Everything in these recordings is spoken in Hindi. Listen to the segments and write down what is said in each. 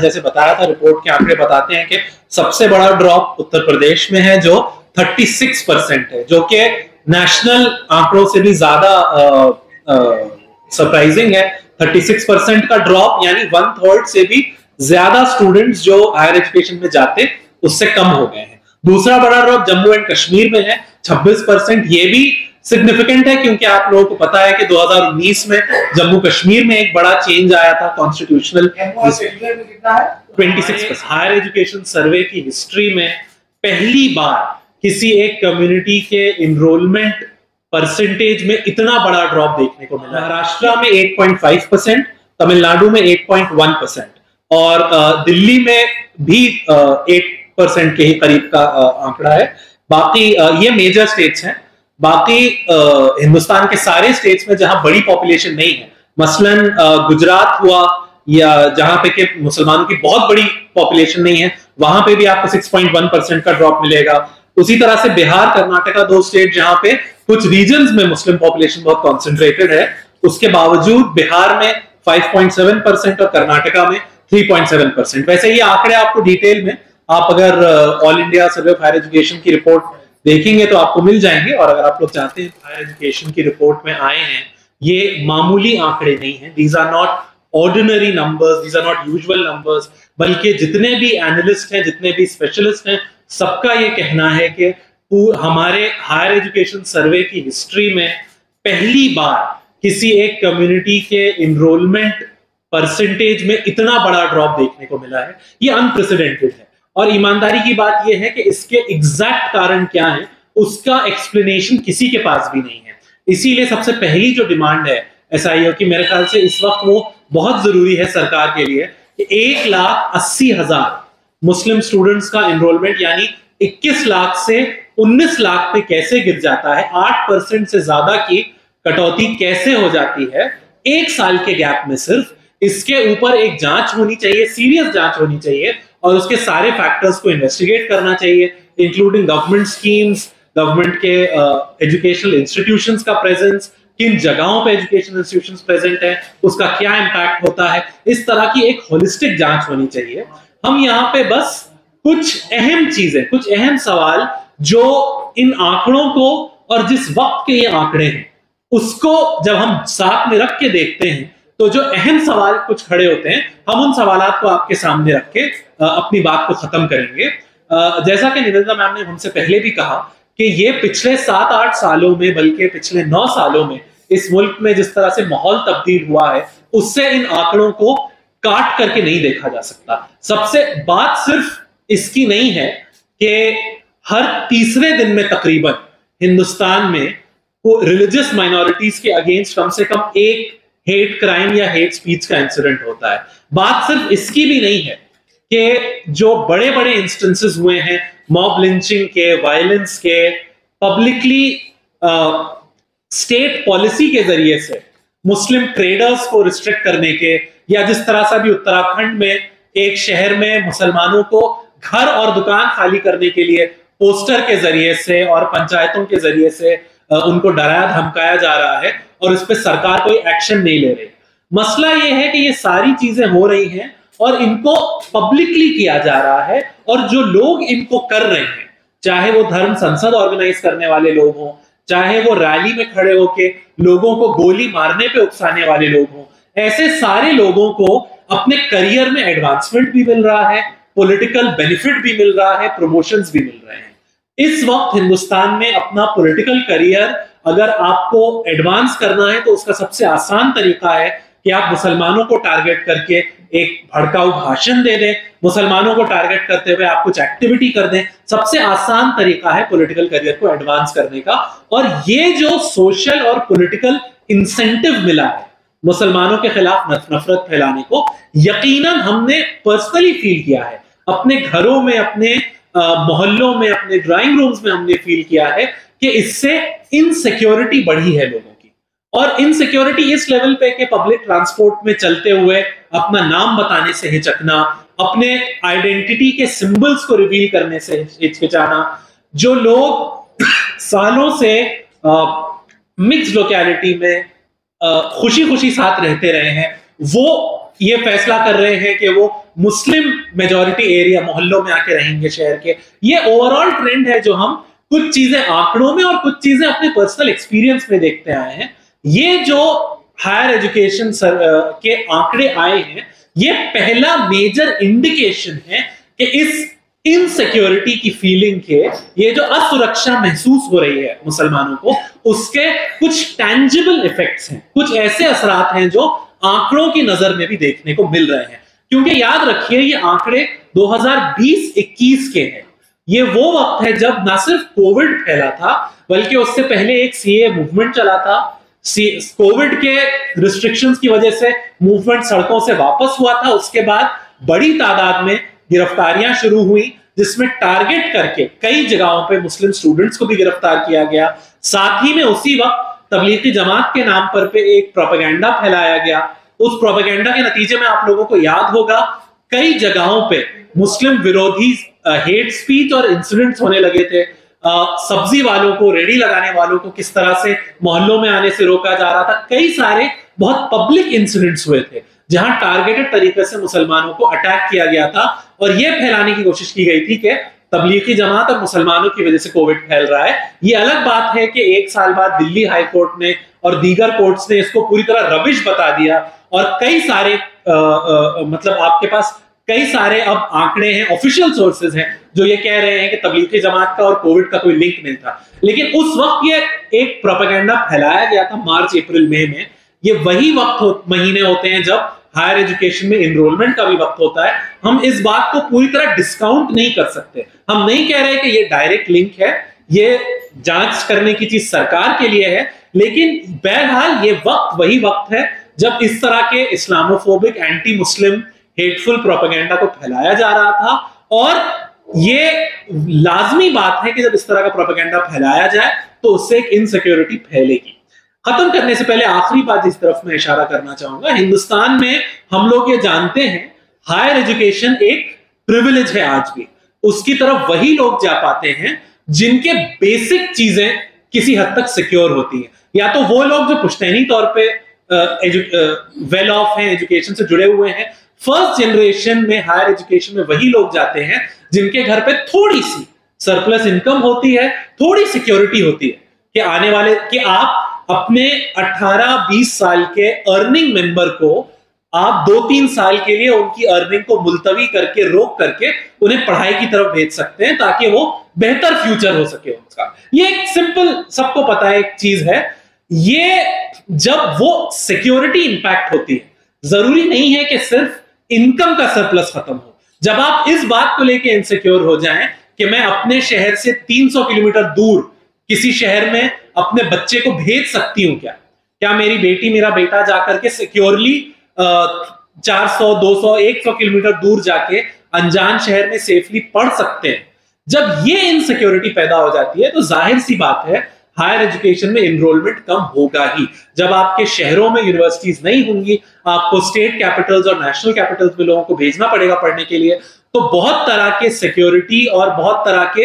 जैसे बताया था, रिपोर्ट के आंकड़े बताते हैं कि सबसे बड़ा ड्रॉप उत्तर प्रदेश में है जो 36% है, जो कि नेशनल आंकड़ों से भी ज्यादा सरप्राइजिंग है। 36% का ड्रॉप यानी 1/3 से भी ज्यादा स्टूडेंट्स जो हायर एजुकेशन में जाते उससे कम हो गए हैं। दूसरा बड़ा ड्रॉप जम्मू एंड कश्मीर में है 26%। ये भी सिग्निफिकेंट है क्योंकि आप लोगों को पता है कि 2019 में जम्मू कश्मीर में एक बड़ा चेंज आया था कॉन्स्टिट्यूशनल। 26%। हायर एजुकेशन सर्वे की हिस्ट्री में पहली बार किसी एक कम्युनिटी के इनरोलमेंट परसेंटेज में इतना बड़ा ड्रॉप देखने को मिला। महाराष्ट्र में 8.5%, तमिलनाडु में 8.1% और दिल्ली में भी 8% के ही करीब का आंकड़ा है। बाकी ये मेजर स्टेट्स हैं। बाकी हिंदुस्तान के सारे स्टेट्स में जहां बड़ी पॉपुलेशन नहीं है, मसलन गुजरात हुआ या जहां पे के मुसलमानों की बहुत बड़ी पॉपुलेशन नहीं है, वहां पे भी आपको 6.1% का ड्रॉप मिलेगा। उसी तरह से बिहार, कर्नाटका, दो स्टेट जहां पे कुछ रीजन्स में मुस्लिम पॉपुलेशन बहुत कॉन्सेंट्रेटेड है, उसके बावजूद बिहार में 5.7% और कर्नाटका में 3.7%। वैसे ये आंकड़े आपको डिटेल में आप अगर All India Survey of Higher Education की रिपोर्ट देखेंगे तो आपको मिल जाएंगे। और अगर आप लोग चाहते हैं हायर एजुकेशन की रिपोर्ट में आए हैं, ये मामूली आंकड़े नहीं हैं, these are not ordinary numbers, these are not usual numbers, बल्कि जितने भी एनालिस्ट हैं, जितने भी स्पेशलिस्ट हैं, सबका ये कहना है कि हमारे हायर एजुकेशन सर्वे की हिस्ट्री में पहली बार किसी एक कम्युनिटी के इनरोलमेंट परसेंटेज में इतना बड़ा ड्रॉप देखने को मिला है। ये अनप्रेसिडेंटेड है। और ईमानदारी की बात यह है कि इसके एग्जैक्ट कारण क्या है उसका एक्सप्लेनेशन किसी के पास भी नहीं है। इसीलिए सबसे पहली जो डिमांड है एसआईओ की, मेरे ख्याल से इस वक्त वो बहुत जरूरी है सरकार के लिए कि 1,80,000 मुस्लिम स्टूडेंट्स का एनरोलमेंट यानी 21 लाख से 19 लाख पे कैसे गिर जाता है, 8% से ज्यादा की कटौती कैसे हो जाती है एक साल के गैप में सिर्फ। इसके ऊपर एक जांच होनी चाहिए, सीरियस जांच होनी चाहिए और उसके सारे फैक्टर्स को इन्वेस्टिगेट करना चाहिए, इंक्लूडिंग गवर्नमेंट स्कीम्स, गवर्नमेंट के एजुकेशनल इंस्टीट्यूशंस का प्रेजेंस, किन जगहों पे एजुकेशनल इंस्टीट्यूशंस प्रेजेंट है, उसका क्या इंपैक्ट होता है। इस तरह की एक होलिस्टिक जांच होनी चाहिए। हम यहाँ पे बस कुछ अहम चीजें, कुछ अहम सवाल जो इन आंकड़ों को और जिस वक्त के ये आंकड़े हैं उसको जब हम साथ में रख के देखते हैं तो जो अहम सवाल कुछ खड़े होते हैं, हम उन सवालात को आपके सामने रख के अपनी बात को खत्म करेंगे। जैसा कि निवेदिता मैम ने हमसे पहले भी कहा कि ये पिछले 7-8 सालों में, बल्कि पिछले 9 सालों में इस मुल्क में जिस तरह से माहौल तब्दील हुआ है उससे इन आंकड़ों को काट करके नहीं देखा जा सकता। सबसे बात सिर्फ इसकी नहीं है कि हर तीसरे दिन में तकरीबन हिंदुस्तान में रिलीजियस माइनॉरिटीज के अगेंस्ट कम से कम एक हेट क्राइम या हेट स्पीच का इंसिडेंट होता है। बात सिर्फ इसकी भी नहीं है कि जो बड़े बड़े इंस्टेंसेस हुए हैं मॉब लिंचिंग के, वायलेंस के, पब्लिकली स्टेट पॉलिसी के जरिए से मुस्लिम ट्रेडर्स को रिस्ट्रिक्ट करने के, या जिस तरह से भी उत्तराखंड में एक शहर में मुसलमानों को घर और दुकान खाली करने के लिए पोस्टर के जरिए से और पंचायतों के जरिए से उनको डराया धमकाया जा रहा है और इस पे सरकार कोई एक्शन नहीं ले रही। मसला ये है कि ये सारी चीजें हो रही हैं और इनको पब्लिकली किया जा रहा है, और जो लोग इनको कर रहे हैं, चाहे वो धर्म संसद ऑर्गेनाइज करने वाले लोग हों, चाहे वो रैली में खड़े होके लोगों को गोली मारने पे उकसाने वाले लोग हों, ऐसे सारे लोगों को अपने करियर में एडवांसमेंट भी मिल रहा है, पॉलिटिकल बेनिफिट भी मिल रहा है, प्रमोशंस भी मिल रहे हैं। इस वक्त हिंदुस्तान में अपना पॉलिटिकल करियर अगर आपको एडवांस करना है तो उसका सबसे आसान तरीका है कि आप मुसलमानों को टारगेट करके एक भड़काऊ भाषण दे दें, मुसलमानों को टारगेट करते हुए आप कुछ एक्टिविटी कर दें। सबसे आसान तरीका है पॉलिटिकल करियर को एडवांस करने का। और ये जो सोशल और पॉलिटिकल इंसेंटिव मिला है मुसलमानों के खिलाफ नफरत फैलाने को, यकीनन हमने पर्सनली फील किया है, अपने घरों में, अपने मोहल्लों में, अपने ड्राइंग रूम्स में हमने फील किया है कि इससे इनसिक्योरिटी बढ़ी है लोगों की। और इनसिक्योरिटी इस लेवल पे कि पब्लिक ट्रांसपोर्ट में चलते हुए अपना नाम बताने से हिचकना, अपने आइडेंटिटी के सिंबल्स को रिवील करने से हिचकिचाना, जो लोग सालों से मिक्स्ड लोकेलिटी में खुशी खुशी साथ रहते रहे हैं वो ये फैसला कर रहे हैं कि वो मुस्लिम मेजॉरिटी एरिया मोहल्लों में आके रहेंगे शहर के। ये ओवरऑल ट्रेंड है जो हम कुछ चीजें आंकड़ों में और कुछ चीजें अपने पर्सनल एक्सपीरियंस में देखते आए हैं। ये जो हायर एजुकेशन के आंकड़े आए हैं, ये पहला मेजर इंडिकेशन है कि इस इनसिक्योरिटी की फीलिंग के, ये जो असुरक्षा महसूस हो रही है मुसलमानों को, उसके कुछ टैंजिबल इफेक्ट्स हैं, कुछ ऐसे असरात हैं जो आंकड़ों की नजर में भी देखने को मिल रहे हैं। क्योंकि याद रखिए ये आंकड़े 2020-21 के हैं। ये वो वक्त है जब ना सिर्फ कोविड फैला था बल्कि उससे पहले एक सीए मूवमेंट चला था। कोविड के रिस्ट्रिक्शंस की वजह से मूवमेंट सड़कों से वापस हुआ था। उसके बाद बड़ी तादाद में गिरफ्तारियां शुरू हुई, जिसमें टारगेट करके कई जगहों पे मुस्लिम स्टूडेंट्स को भी गिरफ्तार किया गया। साथ ही में उसी वक्त तबलीगी जमात के नाम पर पे एक प्रोपेगेंडा फैलाया गया। उस प्रोपेगेंडा के नतीजे में आप लोगों को याद होगा कई जगहों पे मुस्लिम विरोधी हेट स्पीच और इंसिडेंट्स होने लगे थे। सब्जी वालों को, रेडी लगाने वालों को किस तरह से मोहल्लों में आने से रोका जा रहा था। कई सारे बहुत पब्लिक इंसिडेंट्स हुए थे जहां टारगेटेड तरीके से मुसलमानों को अटैक किया गया था और यह फैलाने की कोशिश की गई थी कि तबलीगी जमात और मुसलमानों की वजह से कोविड फैल रहा है। यह अलग बात है कि एक साल बाद दिल्ली हाई कोर्ट ने और दीगर कोर्ट्स ने इसको पूरी तरह रबिश बता दिया और कई सारे मतलब आपके पास कई सारे अब आंकड़े हैं, ऑफिशियल सोर्सेज हैं जो ये कह रहे हैं कि तबलीगी जमात का और कोविड का कोई लिंक नहीं था। लेकिन उस वक्त ये एक प्रोपेगेंडा फैलाया गया था मार्च अप्रैल मई में। ये वही महीने होते हैं जब हायर एजुकेशन में एनरोलमेंट का भी वक्त होता है। हम इस बात को पूरी तरह डिस्काउंट नहीं कर सकते। हम नहीं कह रहे कि ये डायरेक्ट लिंक है, ये जांच करने की चीज सरकार के लिए है, लेकिन बहरहाल ये वक्त वही वक्त है जब इस तरह के Islamophobic, anti Muslim, hateful propaganda को फैलाया जा रहा था। और ये लाजमी बात है कि जब इस तरह का प्रोपेगेंडा फैलाया जाए तो उससे एक इनसिक्योरिटी फैलेगी। खत्म करने से पहले आखिरी बात जिस तरफ मैं इशारा करना चाहूंगा, हिंदुस्तान में हम लोग ये जानते हैं हायर एजुकेशन एक प्रिविलेज है आज भी। उसकी तरफ वही लोग जा पाते हैं जिनके बेसिक चीजें किसी हद तक सिक्योर होती हैं। या तो वो लोग जो पुश्तैनी तौर पे वेल ऑफ हैं, एजुकेशन से जुड़े हुए हैं। फर्स्ट जनरेशन में हायर एजुकेशन में वही लोग जाते हैं जिनके घर पे थोड़ी सी सरप्लस इनकम होती है, थोड़ी सिक्योरिटी होती है कि आने वाले कि आप अपने 18-20 साल के अर्निंग मेंबर को आप 2-3 साल के लिए उनकी अर्निंग को मुलतवी करके, रोक करके उन्हें पढ़ाई की तरफ भेज सकते हैं ताकि वो बेहतर फ्यूचर हो सके उनका। ये एक सिंपल, सबको पता है एक चीज है। ये जब वो सिक्योरिटी इंपैक्ट होती है, जरूरी नहीं है कि सिर्फ इनकम का सरप्लस खत्म हो। जब आप इस बात को लेके इनसिक्योर हो जाएं कि मैं अपने शहर से 300 किलोमीटर दूर किसी शहर में अपने बच्चे को भेज सकती हूं, क्या मेरी बेटी, मेरा बेटा जाकर के सिक्योरली 400, 200, 100 किलोमीटर दूर जाके अनजान शहर में सेफली पढ़ सकते हैं। जब ये इनसिक्योरिटी पैदा हो जाती है तो जाहिर सी बात है हायर एजुकेशन में एनरोलमेंट कम होगा ही। जब आपके शहरों में यूनिवर्सिटीज नहीं होंगी, आपको स्टेट कैपिटल्स और नेशनल कैपिटल्स में लोगों को भेजना पड़ेगा पढ़ने के लिए, तो बहुत तरह के सिक्योरिटी और बहुत तरह के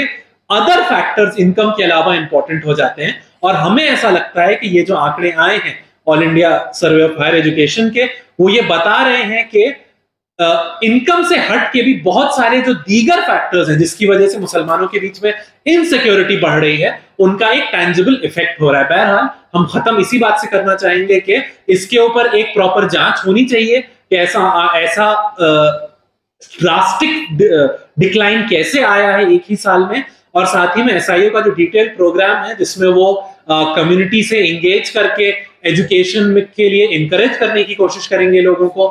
अदर फैक्टर्स इनकम के अलावा इंपॉर्टेंट हो जाते हैं। और हमें ऐसा लगता है कि ये जो आंकड़े आए हैं All India Survey of Higher Education के, वो ये बता रहे हैं कि इनकम से हट के भी बहुत सारे जो दीगर फैक्टर्स हैं जिसकी वजह से मुसलमानों के बीच में इनसिक्योरिटी बढ़ रही है, उनका एक टैंजिबल इफेक्ट हो रहा है। बहरहाल हम खत्म इसी बात से करना चाहेंगे कि इसके ऊपर एक प्रॉपर जांच होनी चाहिए कि ऐसा ड्रास्टिक डिक्लाइन कैसे आया है एक ही साल में। और साथ ही में एसआईओ का जो डिटेल प्रोग्राम है जिसमें वो कम्युनिटी से एंगेज करके एजुकेशन के लिए इंकरेज करने की कोशिश करेंगे लोगों को,